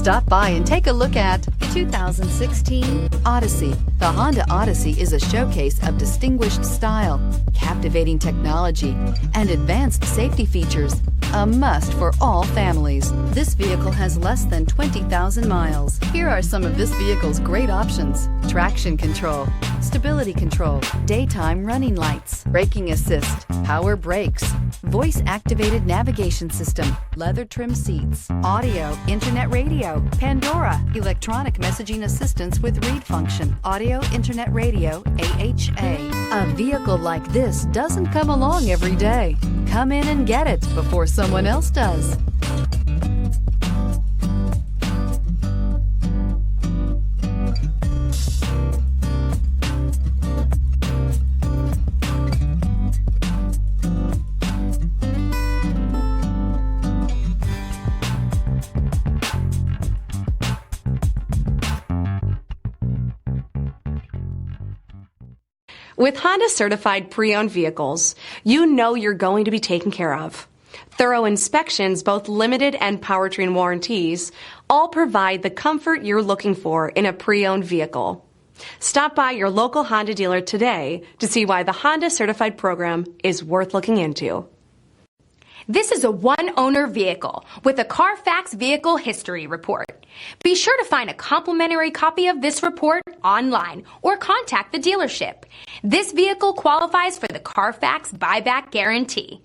Stop by and take a look at 2016 Odyssey. The Honda Odyssey is a showcase of distinguished style, captivating technology, and advanced safety features. A must for all families. This vehicle has less than 20,000 miles. Here are some of this vehicle's great options: traction control, stability control, daytime running lights, braking assist, power brakes, voice-activated navigation system, leather trim seats, audio, internet radio, Pandora, electronic messaging assistance with read function, audio, internet radio, AHA. A vehicle like this doesn't come along every day. Come in and get it before someone else does. With Honda certified pre-owned vehicles, you know you're going to be taken care of. Thorough inspections, both limited and powertrain warranties, all provide the comfort you're looking for in a pre-owned vehicle. Stop by your local Honda dealer today to see why the Honda certified program is worth looking into. This is a one-owner vehicle with a Carfax Vehicle History Report. Be sure to find a complimentary copy of this report online or contact the dealership. This vehicle qualifies for the Carfax Buyback Guarantee.